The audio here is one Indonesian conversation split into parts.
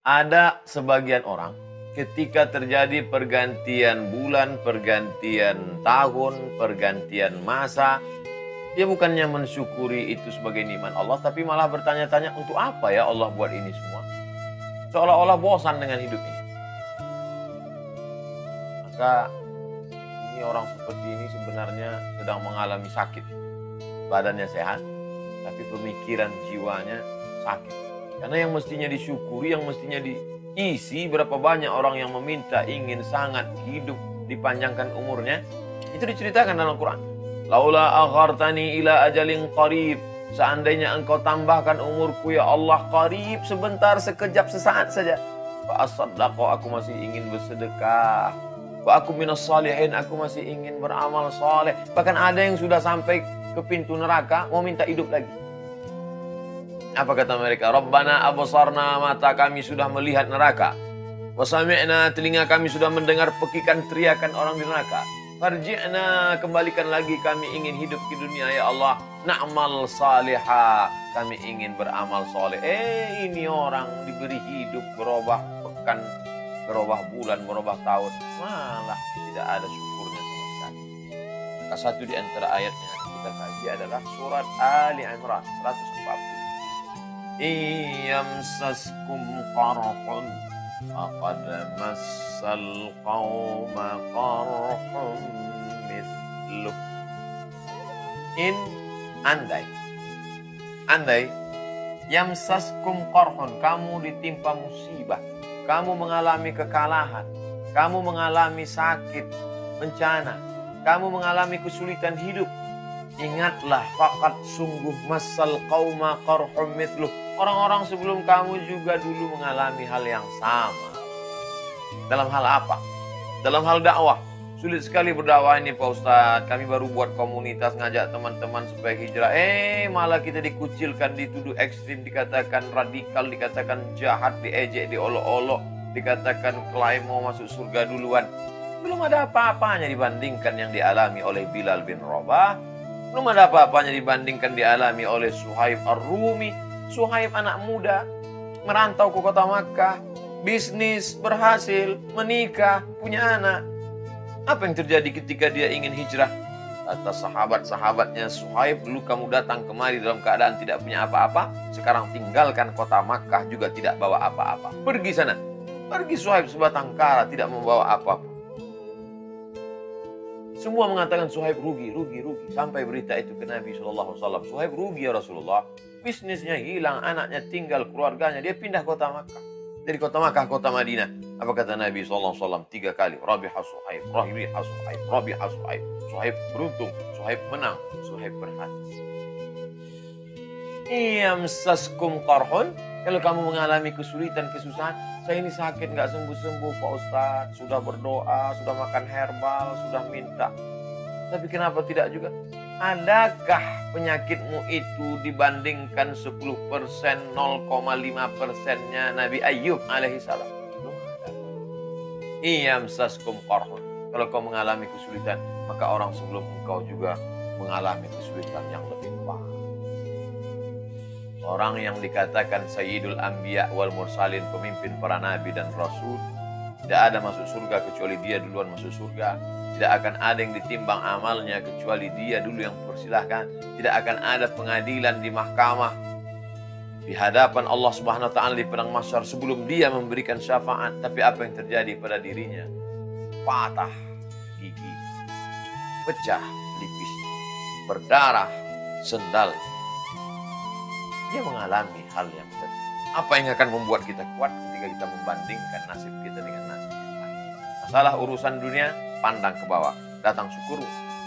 Ada sebagian orang ketika terjadi pergantian bulan, pergantian tahun, pergantian masa, dia bukannya mensyukuri itu sebagai nikmat Allah, tapi malah bertanya-tanya, untuk apa ya Allah buat ini semua? Seolah-olah bosan dengan hidup ini. Maka ini orang seperti ini sebenarnya sedang mengalami sakit. Badannya sehat, tapi pemikiran jiwanya sakit. Karena yang mestinya disyukuri, yang mestinya diisi, berapa banyak orang yang meminta ingin sangat hidup dipanjangkan umurnya, itu diceritakan dalam Quran. Laula akhartani ila ajalin qarib. Seandainya engkau tambahkan umurku ya Allah, qarib, sebentar, sekejap, sesaat saja. Fa asaddaqu, aku masih ingin bersedekah. Wa aku minas salihin, aku masih ingin beramal saleh. Bahkan ada yang sudah sampai ke pintu neraka mau minta hidup lagi. Apa kata mereka? Rabbana absarna, mata kami sudah melihat neraka. Wa sami'na, telinga kami sudah mendengar pekikan teriakan orang di neraka. Farji'na, kembalikan lagi, kami ingin hidup di dunia ya Allah. Na'mal salihah, kami ingin beramal soleh. Ini orang diberi hidup berubah pekan, berubah bulan, berubah tahun, malah tidak ada syukurnya sama sekali. Maka satu di antara ayatnya kita kaji adalah surat Ali Imran 140. Iyamsaskum qarhun faqad massal qauma qarhun mithluh. Andai yamsaskum qarhun, kamu ditimpa musibah, kamu mengalami kekalahan, kamu mengalami sakit, bencana, kamu mengalami kesulitan hidup, ingatlah, faqad sungguh massal qauma qarhum mithluh. Orang-orang sebelum kamu juga dulu mengalami hal yang sama. Dalam hal apa? Dalam hal dakwah. Sulit sekali berdakwah ini Pak Ustadz. Kami baru buat komunitas, ngajak teman-teman supaya hijrah. Malah kita dikucilkan, dituduh ekstrim, dikatakan radikal, dikatakan jahat, diejek, diolok-olok, dikatakan klaim mau masuk surga duluan. Belum ada apa-apanya dibandingkan yang dialami oleh Bilal bin Rabah. Belum ada apa-apanya dibandingkan dialami oleh Suhaib Ar-Rumi. Suhaib anak muda, merantau ke kota Makkah, bisnis, berhasil, menikah, punya anak. Apa yang terjadi ketika dia ingin hijrah? Kata sahabat-sahabatnya, Suhaib, dulu kamu datang kemari dalam keadaan tidak punya apa-apa, sekarang tinggalkan kota Makkah juga tidak bawa apa-apa. Pergi sana. Pergi Suhaib sebatang kara, tidak membawa apapun. Semua mengatakan Suhaib rugi. Sampai berita itu ke Nabi SAW. Suhaib rugi ya Rasulullah. Bisnisnya hilang, anaknya tinggal, keluarganya. Dia pindah kota Makkah. Dari kota Makkah, kota Madinah. Apa kata Nabi SAW? 3 kali. Rabiha Suhaib, Rabiha Suhaib, Rabiha Suhaib. Suhaib beruntung, Suhaib menang, Suhaib berhasil. Iyamsaskum qarhun. Kalau kamu mengalami kesulitan, kesusahan, saya ini sakit nggak sembuh-sembuh Pak Ustadz, sudah berdoa, sudah makan herbal, sudah minta. Tapi kenapa tidak juga? Adakah penyakitmu itu dibandingkan 10%, 0,5%-nya Nabi Ayyub alaihissalam? Belum ada. Iyamsaskum qarhun. Kalau kau mengalami kesulitan, maka orang sebelum engkau juga mengalami kesulitan yang lebih parah. Orang yang dikatakan Sayyidul Anbiya wal Mursalin, pemimpin para nabi dan rasul, tidak ada masuk surga kecuali dia duluan masuk surga. Tidak akan ada yang ditimbang amalnya kecuali dia dulu yang persilahkan. Tidak akan ada pengadilan di mahkamah di hadapan Allah Subhanahu wa taala di padang mahsyar sebelum dia memberikan syafaat. Tapi apa yang terjadi pada dirinya? Patah gigi, pecah pelipis, berdarah sendal. Dia mengalami hal yang berat. Apa yang akan membuat kita kuat ketika kita membandingkan nasib kita dengan nasib yang lain? Masalah urusan dunia, pandang ke bawah, datang syukur.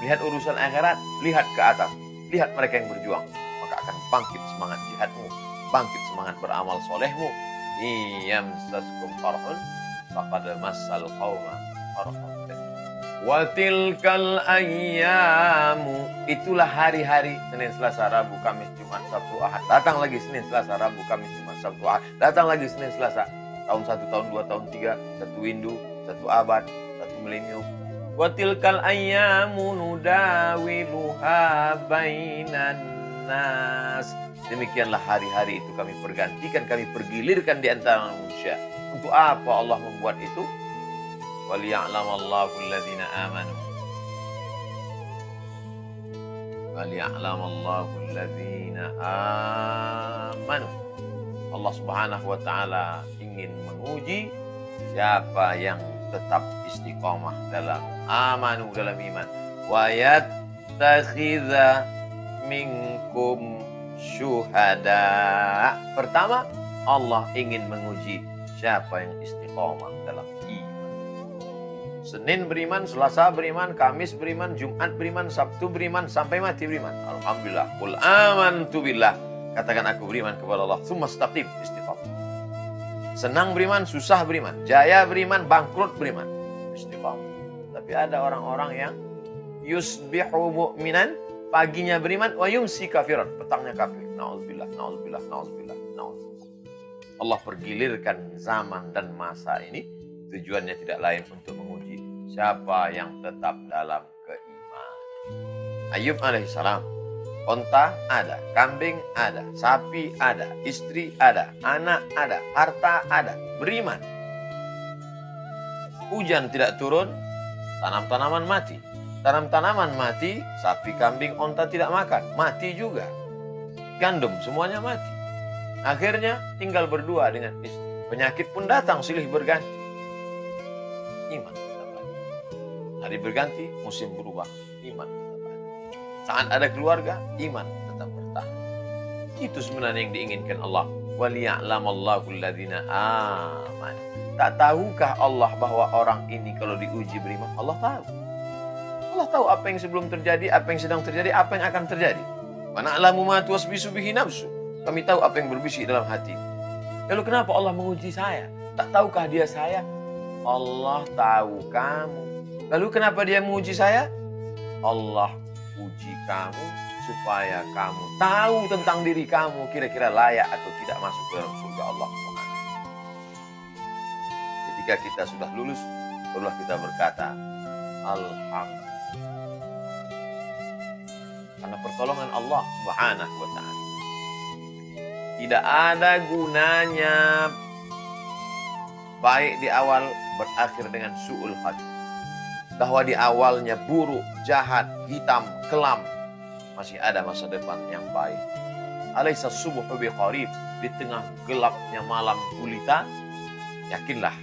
Lihat urusan akhirat, lihat ke atas. Lihat mereka yang berjuang. Maka akan bangkit semangat jihadmu, bangkit semangat beramal solehmu. Iyamsaskum qarhun faqad massal qauma qarhun. Wa tilkal ayyamu, itulah hari-hari Senin, Selasa, Rabu, Kamis, Jumat, Sabtu, Ahad. Datang lagi Senin, Selasa, Rabu, Kamis, Jumat, Sabtu, Ahad. Datang lagi Senin, Selasa. Tahun 1, tahun 2, tahun 3, 1 windu, 1 abad, 1 milenium. Wa tilkal ayyamu nudawiluha bainan nas. Demikianlah hari-hari itu kami pergantikan, kami pergilirkan di antara manusia. Untuk apa Allah membuat itu? Waliya'lamallahu alladhina amanu. Waliya'lamallahu alladhina amanu. Allah Subhanahu wa taala ingin menguji siapa yang tetap istiqomah dalam amanu, dalam iman. Wa yattakhidha minkum syuhada. Pertama, Allah ingin menguji siapa yang istiqomah dalam iman. Senin beriman, Selasa beriman, Kamis beriman, Jumat beriman, Sabtu beriman, sampai mati beriman. Alhamdulillah. Qul amantu billah. Katakan aku beriman kepada Allah. Tsumma istaqim, istiqamah. Senang beriman, susah beriman, jaya beriman, bangkrut beriman, istiqamah. Tapi ada orang-orang yang yusbihu mu'minan, paginya beriman, wa yumsi kafiran, petangnya kafir. Nauzubillah, nauzubillah, nauzubillah, nauzubillah. Allah pergilirkan zaman dan masa ini tujuannya tidak lain untuk menguji siapa yang tetap dalam keimanan. Ayub alaihissalam, onta ada, kambing ada, sapi ada, istri ada, anak ada, harta ada, beriman. Hujan tidak turun, tanam-tanaman mati. Tanam-tanaman mati, sapi, kambing, onta tidak makan, mati juga. Gandum semuanya mati. Akhirnya tinggal berdua dengan istri. Penyakit pun datang silih berganti. Iman tetap ada. Hari berganti, musim berubah, iman tetap ada. Saat ada keluarga, iman tetap bertahan. Itu sebenarnya yang diinginkan Allah. Waliya'lamallahu alladhina amanu. Tak tahukah Allah bahwa orang ini kalau diuji beriman? Allah tahu. Allah tahu apa yang sebelum terjadi, apa yang sedang terjadi, apa yang akan terjadi. Wa na'lamu ma tuwaswisu bihi nafsu. Kami tahu apa yang berbisik dalam hati. Lalu kenapa Allah menguji saya? Tak tahukah dia saya? Allah tahu kamu. Lalu kenapa dia menguji saya? Allah uji kamu supaya kamu tahu tentang diri kamu, kira-kira layak atau tidak masuk ke dalam surga Allah Subhanahu. Ketika kita sudah lulus, barulah kita berkata, Alhamdulillah. Karena pertolongan Allah Subhanahu wa ta'ala. Tidak ada gunanya baik di awal berakhir dengan su'ul khatimah. Bahwa di awalnya buruk, jahat, hitam, kelam, masih ada masa depan yang baik. Alaysa subuhu biqarib, di tengah gelapnya malam gulita, yakinlah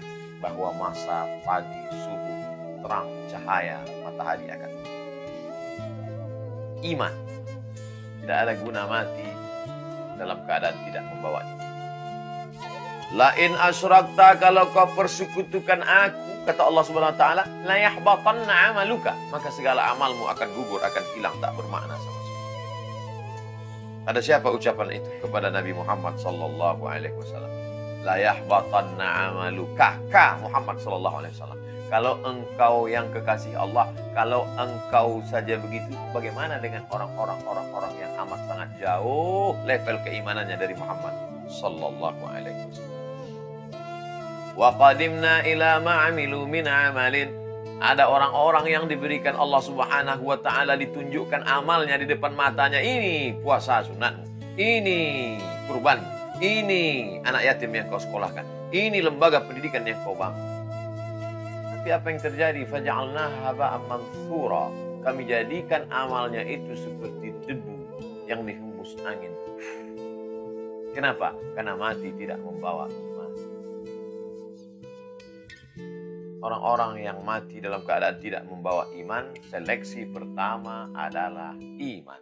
bahwa masa pagi, subuh, terang, cahaya, matahari akan. Iman. Tidak ada guna mati dalam keadaan tidak membawa iman. Lain asyrakta, kalau kau persekutukan aku, kata Allah Subhanahu wa taala, la yahbatanna amaluka, maka segala amalmu akan gugur, akan hilang, tak bermakna sama sekali. Ada siapa ucapan itu kepada Nabi Muhammad sallallahu alaihi wasallam? La yahbatanna amaluka, ka Muhammad sallallahu alaihi wasallam. Kalau engkau yang kekasih Allah, kalau engkau saja begitu, bagaimana dengan orang-orang yang amat sangat jauh level keimanannya dari Muhammad sallallahu alaihi wasallam. Wa qadimna ila ma 'amilu min 'amalin. Ada orang-orang yang diberikan Allah Subhanahu wa taala, ditunjukkan amalnya di depan matanya. Ini puasa sunatmu, ini kurban, ini anak yatim yang kau sekolahkan, ini lembaga pendidikan yang kau bangun. Tapi apa yang terjadi? Faja'alnaha haba'an manthura. Kami jadikan amalnya itu seperti debu yang dihembus angin. Kenapa? Karena mati tidak membawa iman. Orang-orang yang mati dalam keadaan tidak membawa iman, seleksi pertama adalah iman.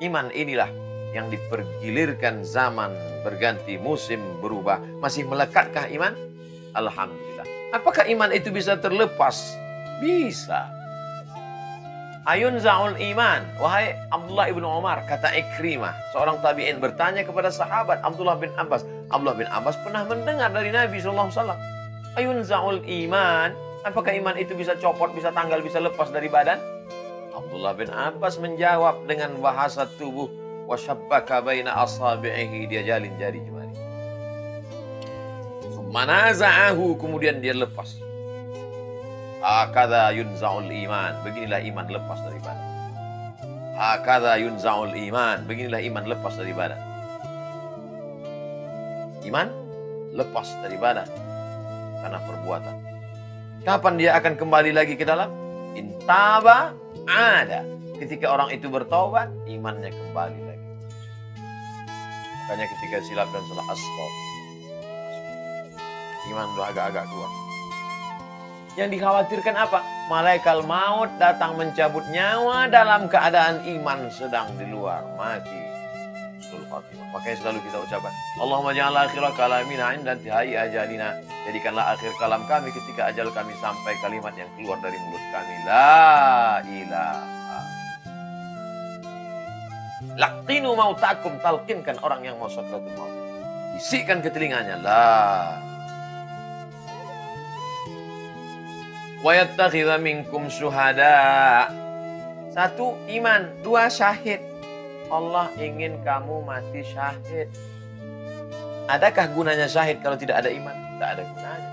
Iman inilah yang dipergilirkan zaman berganti, musim berubah. Masih melekatkah iman? Alhamdulillah. Apakah iman itu bisa terlepas? Bisa. Ayun za'ul iman. Wahai Abdullah ibn Umar, kata Ikrimah, seorang tabi'in bertanya kepada sahabat Abdullah bin Abbas. Abdullah bin Abbas pernah mendengar dari Nabi SAW. Ayun za'ul iman. Apakah iman itu bisa copot, bisa tanggal, bisa lepas dari badan? Abdullah bin Abbas menjawab dengan bahasa tubuh. Wasyabbaka baina asabi'ihi. Dia jalin jari jemari. Manaza'ahu, kemudian dia lepas. Hakadha yunza'ul iman. Beginilah iman lepas daripada. Hakadha yunza'ul iman. Beginilah iman lepas dari badan. Iman lepas dari badan karena perbuatan. Kapan dia akan kembali lagi ke dalam? Intaba ada. Ketika orang itu bertaubat, imannya kembali lagi. Makanya ketika silap dan salah iman udah agak-agak keluar. Yang dikhawatirkan apa? Malaikat maut datang mencabut nyawa dalam keadaan iman sedang di luar, mati. Makanya selalu kita ucapkan, Allahumma ja'al akhira kalamina inda intihai ajalina. Jadikanlah akhir kalam kami ketika ajal kami sampai kalimat yang keluar dari mulut kami. La ilaha. Laqinu mautakum, talqinkan orang yang mau sakratul maut. Bisikkan ke telinganya, la. Wa yattakhidha minkum syuhada. 1, iman. 2, syahid. Allah ingin kamu mati syahid. Adakah gunanya syahid kalau tidak ada iman? Tak ada gunanya.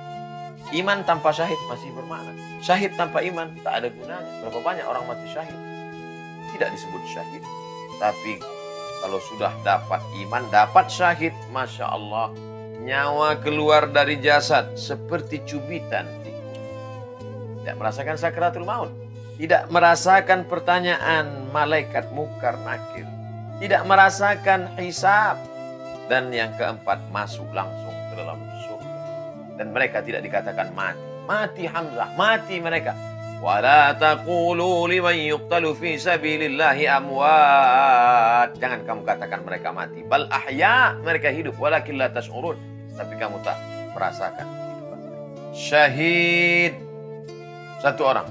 Iman tanpa syahid masih bermakna. Syahid tanpa iman tak ada gunanya. Berapa banyak orang mati syahid? Tidak disebut syahid. Tapi kalau sudah dapat iman, dapat syahid, Masya Allah, nyawa keluar dari jasad seperti cubitan. Tidak merasakan sakratul maut. Tidak merasakan pertanyaan malaikat mungkar nakir. Tidak merasakan hisab. Dan yang keempat, masuk langsung ke dalam surga. Dan mereka tidak dikatakan mati. Mati Hamzah, mati mereka. Wala taqulu liman yuqtalu fi sabilillahi amwat. Jangan kamu katakan mereka mati. Bal ahya, mereka hidup. Walakin la tash'urun. Tapi kamu tak merasakan kehidupan mereka. Syahid. 1 orang.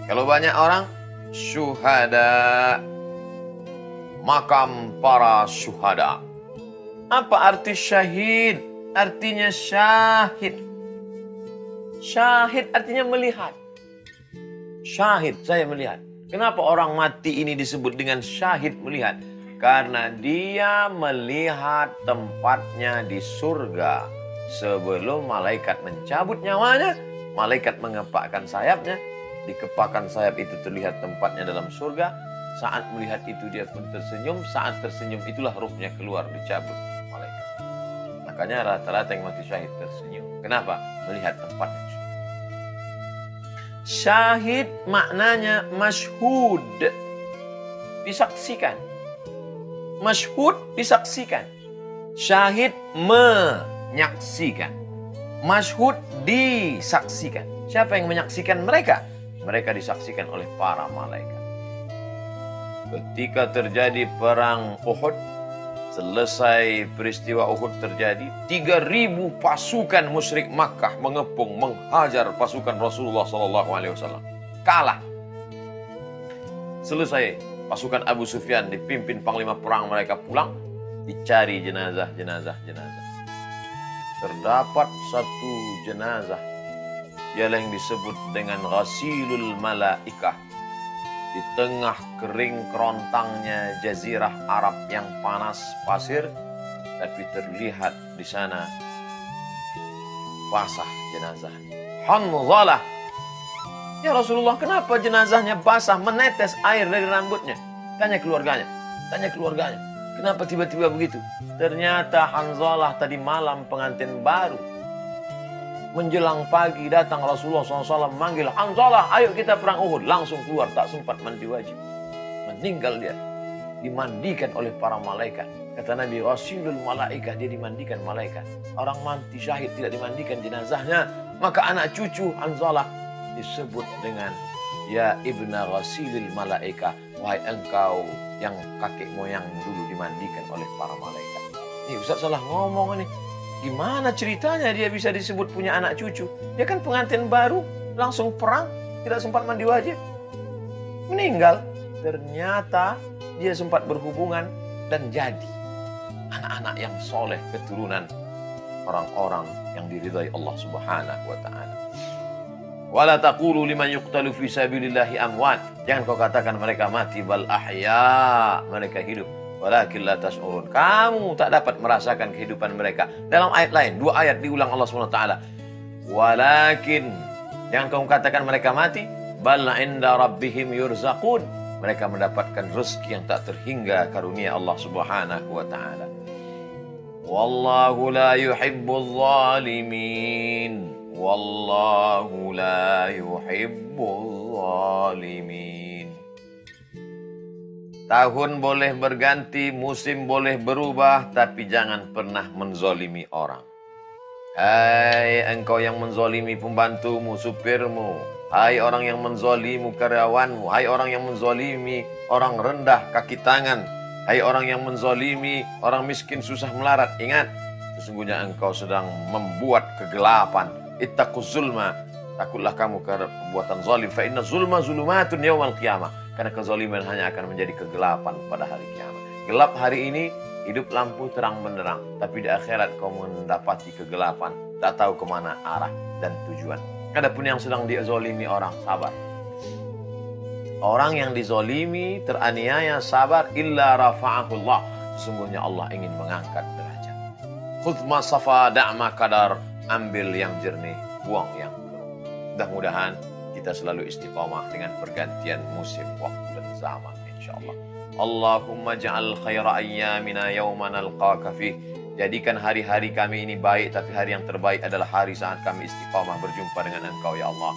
Kalau banyak orang, syuhada. Makam para syuhada. Apa arti syahid? Artinya syahid. Syahid artinya melihat. Syahid, saya melihat. Kenapa orang mati ini disebut dengan syahid melihat? Karena dia melihat tempatnya di surga. Sebelum malaikat mencabut nyawanya, malaikat mengepakkan sayapnya. Dikepakkan sayap itu terlihat tempatnya dalam surga. Saat melihat itu dia pun tersenyum. Saat tersenyum itulah ruhnya keluar dicabut malaikat. Makanya rata-rata yang mati syahid tersenyum. Kenapa? Melihat tempatnya. Syahid maknanya masyhud. Disaksikan. Masyhud disaksikan. Syahid menyaksikan. Masyhud disaksikan. Siapa yang menyaksikan mereka? Mereka disaksikan oleh para malaikat. Ketika terjadi perang Uhud, selesai peristiwa Uhud terjadi, 3.000 pasukan musyrik Makkah mengepung, menghajar pasukan Rasulullah SAW. Kalah. Selesai, pasukan Abu Sufyan dipimpin panglima perang mereka pulang, dicari jenazah. Terdapat 1 jenazah, ialah yang disebut dengan Ghasilul Malaikah. Di tengah kering kerontangnya jazirah Arab yang panas pasir, tapi terlihat di sana basah jenazah. Hanzalah. Ya Rasulullah, kenapa jenazahnya basah, menetes air dari rambutnya? Tanya keluarganya. Kenapa tiba-tiba begitu? Ternyata Hanzalah tadi malam pengantin baru. Menjelang pagi datang Rasulullah SAW manggil, Hanzalah, ayo kita perang Uhud. Langsung keluar, tak sempat mandi wajib. Meninggal dia. Dimandikan oleh para malaikat. Kata Nabi, Rasulul Malaikah, dia dimandikan malaikat. Orang mati syahid tidak dimandikan jenazahnya. Maka anak cucu Hanzalah disebut dengan, Ya ibna Rasulul Malaikah. Wahai engkau yang kakek moyang dulu dimandikan oleh para malaikat. Ini Ustaz salah ngomong nih. Gimana ceritanya dia bisa disebut punya anak cucu? Dia kan pengantin baru, langsung perang, tidak sempat mandi wajib. Meninggal. Ternyata dia sempat berhubungan dan jadi anak-anak yang soleh, keturunan orang-orang yang diridhai Allah Subhanahu wa ta'ala. Wala taqulu liman yuqtalu fi sabilillahi amwat. Jangan kau katakan mereka mati, bal ahya, mereka hidup. Walakin la tash'urun. Kamu tak dapat merasakan kehidupan mereka. Dalam ayat lain, 2 ayat diulang Allah SWT. Walakin, jangan kamu katakan mereka mati. Bal inda rabbihim yurzaqun. Mereka mendapatkan rezeki yang tak terhingga karunia Allah Subhanahu wa taala. Wallahu la yuhibbul zalimin. Wallahu la yuhibbul zalimin. Tahun boleh berganti, musim boleh berubah, tapi jangan pernah menzolimi orang. Hai engkau yang menzolimi pembantumu, supirmu. Hai orang yang menzolimu karyawanmu. Hai orang yang menzolimi orang rendah kaki tangan. Hai orang yang menzolimi orang miskin susah melarat. Ingat, sesungguhnya engkau sedang membuat kegelapan. Ittaquz zulma. Takutlah kamu karena perbuatan zalim. Fa inna zulma zulumatun yawmal qiyamah. Karena kezaliman hanya akan menjadi kegelapan pada hari kiamat. Gelap hari ini, hidup lampu terang benderang. Tapi di akhirat kau mendapati kegelapan. Tak tahu kemana arah dan tujuan. Adapun yang sedang dizolimi orang, sabar. Orang yang dizolimi, teraniaya, sabar. Illa rafa'ahullah. Sesungguhnya Allah ingin mengangkat derajat. Khudh ma safa da'ma kadar. Ambil yang jernih, buang yang keruh. Mudah-mudahan kita selalu istiqamah dengan pergantian musim, waktu dan zaman, insyaAllah. Allahumma ja'al khaira ayyamina yawma nalqaka fih. Jadikan hari-hari kami ini baik, tapi hari yang terbaik adalah hari saat kami istiqamah berjumpa dengan Engkau, ya Allah.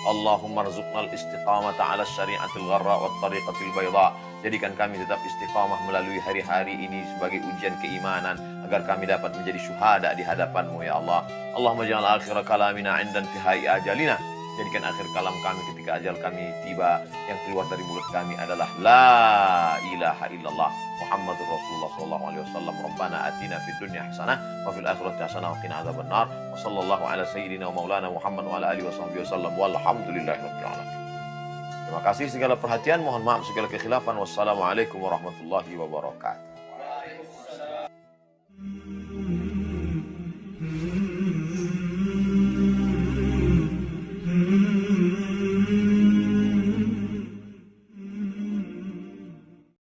Allahumma rzuqnal istiqamata ala syari'atil gharra wa tariqatil bayda. Jadikan kami tetap istiqamah melalui hari-hari ini sebagai ujian keimanan, agar kami dapat menjadi syuhada di hadapan-Mu, ya Allah. Allahumma ja'al akhir kalamina 'inda intihai ajalina. Jadikan akhir kalam kami ketika ajal kami tiba, yang keluar dari mulut kami adalah La ilaha illallah Muhammadur Rasulullah sallallahu alaihi wasallam. Rabbana atina fid dunya hasanah wa fil akhirati hasanah wa qina adzabannar. Wa sallallahu ala sayyidina wa maulana Muhammad wa ala alihi washabbihi wasallam. Walhamdulillahirabbil alamin. Terima kasih segala perhatian, mohon maaf segala kekhilafan. Wassalamualaikum warahmatullahi wabarakatuh.